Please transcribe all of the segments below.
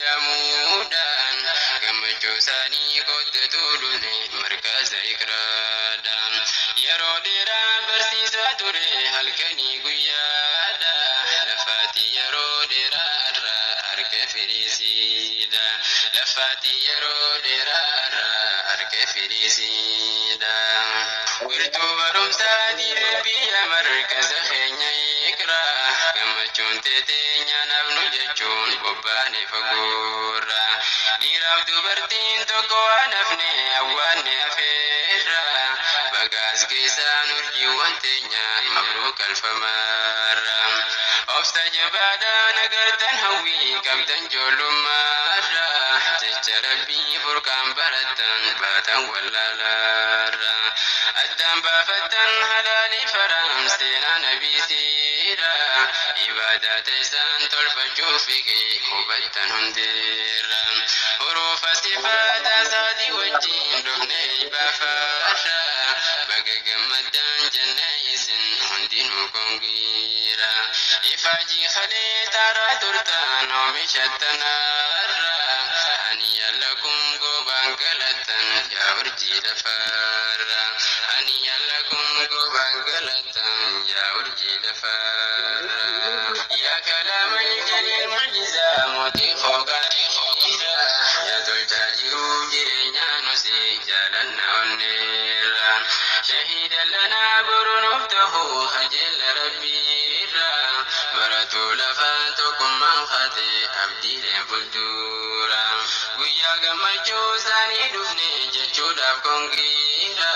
Yamudan gammachuu isaanii koottatu dhufne markaza ikraadhaan yeroo dheeraa barsiisaa ture halkanii guyyaadha lafaati yeroo dheeraa irraa harka firiisiidha lafaati yeroo dheeraa irraa harka firiisiidha wirtuu barumsaatii biyya markaza keenya ikraa gammachuun teeteenya nafnu jechuun bobbaane fagurra dhiiraaf dubartiin tokko waan hafne awwaanne hafeerra bagaas keessaan urjiiwwan teenya mabruuk alfamarra obsa jabaadhaan agartan hawwii qabdan joollummaarra jecha rabbii furqaan barattan baatan wallaalarra addaan baafattan halaalii faraam seenaa nabiisiidha ibadaa teessan tolfachuuf fiqee hubattan hundeerra huruufa sifaataa saatii wajjiin dhufnee baafarra baga gammaddaan jennee isin hundinuu kongiira ifaajii kalee taaraa turtan oomishattanarra ani yallakum gobaan galattan yaa urjii lafarra ani yallakum gobaan galattan yaa urjii lafarra yaa kalaamal jaliil mucjizaa mootii fooqaatiidha yaa tolchaa jiruu jireenyaa nusi jaalanna onneerra shahiida lanaa borunuuf tahuu hajeella rabbiirra baratuu lafaa tokkummaan kaate abdiileen fuuldura guyyaa gammachuu isaanii dhufne jechuudhaaf kongiidha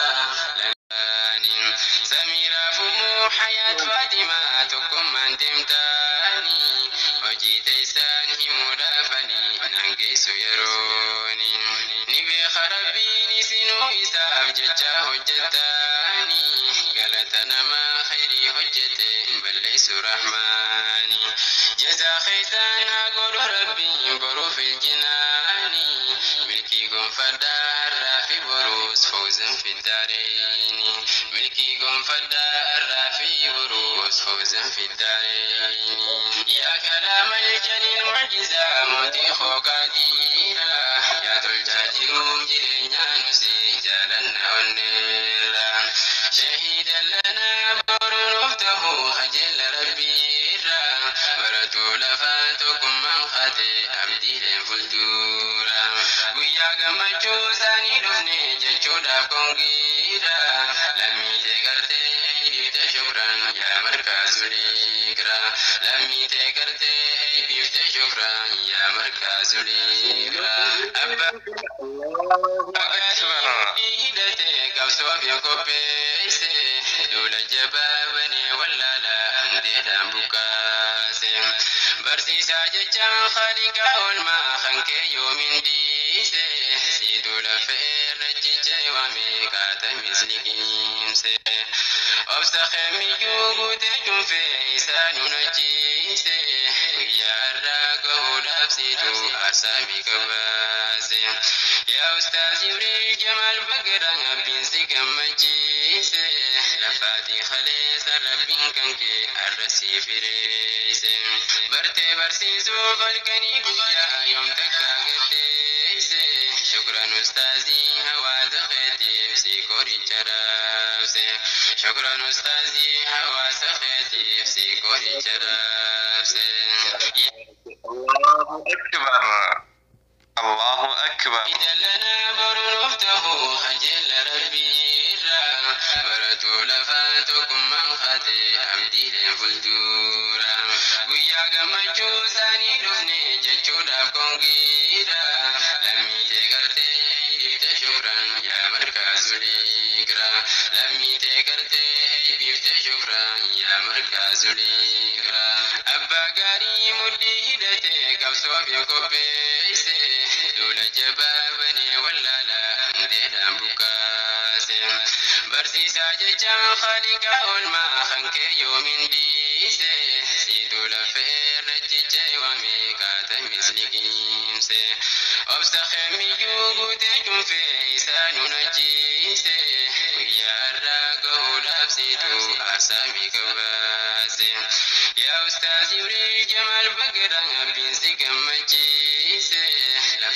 سميرة فمو حياة فاطمة تكمان تمتاني وجي تيسان همودافني ننقيس يروني نبي خربيني سنو إساف ججا هجتاني قالتنا ما خيري هجتي بل ليس رحماني جزا خيسان أقول ربي برو في الجناني ملكيكم فدار في بروس فوزا في الدارين ملكيكم فدار في بروس فوزا في الدارين يا كلام الجليل معجزة موتي خوكاتيرا يا تلجاجرون جرينا نسي جالنا ونيرا شهيدا لنا بور نفته خجل ربيرا برتو لفاتكم من خاتي أبدي لنفلدورا ويا قمجو ساني دفني ججودا كونغيرا لمي تكرتي بيفت شكرا يا مركز ليكرا لمي تكرتي بيفت شكرا يا مركز ليكرا أبا أكبر بيهدتي كبسوا في كوبيسي لولا جبابني ولا لا عندي دامبوكاسي برسيسا ججان خالقا والما خنكي يومين ديسي سيدو لفير رجيجي وميكاتا مسلكيمسي أبسخمي جوغو تجون في إسانو نجيسي ويا الراقو لابسيدو أرسامي كباسي يا أستاذ جبريل جمال بقرا بنسي كمجيسي لفاتي خليس ربين كنكي الرسي فريسي برتي برسيسو فالكني قويا يوم تكاكتيسي شكرا أستاذي هوا دخيتي بسيكوري جرابسي شكرا أستاذي هوا سخيتي بسيكوري جرابسي الله أكبر الله أكبر إذا لنا بر نفته خجل ربي را برتو لفاتكم من خاتي أبدي لفلدورا ويا قمجو ساني دفني ججودا كونغيرا لمي تكرتي بيفت شكرا يا مركز ليكرا لمي تكرتي بيفت شكرا يا مركز ليكرا أبا قاري مدي هدتي كبسوا في كوبيسي لولا جبابني ولا لا عندي دامبوكاسي برسيسا ججان خالقا والما خنكي يومين ديسي سيدو لفير رجيجي وميكاتا مسلكيمسي أبسخمي جوغو تجون في إسانو نجيسي ويا الراقو لابسيدو أرسامي كباسي يا أستاذ جبريل جمال بقرا بنسي كمجيسي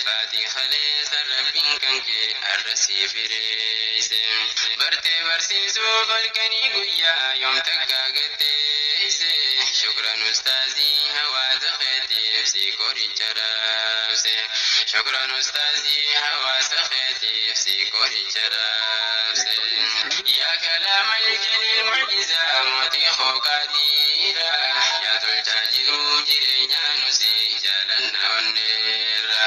Fati khalees rabbin kanke arrasi fireese. Barte barsiisuu halkanii guyyaa yoom takka gatteesse. Shukran ustaazii hawaasa keetiif si qoricha raabse. Shukran ustaazii hawaasa keetiif si qoricha raabse. Yaa kalaama iljalii mucjizaa mootii hooqaatiidha. Yaa tolchaa jiruu jireenyaa nusi jaalanna onneerra.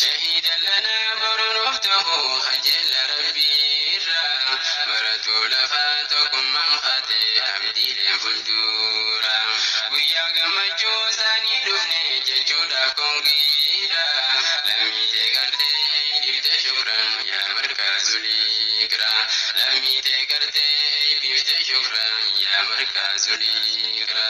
Shahiida lanaa borunuuf ta'uu hajjella rabbiirra. Baratuu lafaa tokkummaan fatee abdiileen fuuldura. Guyyaa gammachuu isaanii dhufne jechuudhaaf kongiidha. Lammiitee gartee dhiifte shukran yaa markaazuliikra. Lammiitee gartee dhiifte shukran yaa markaazuliikra.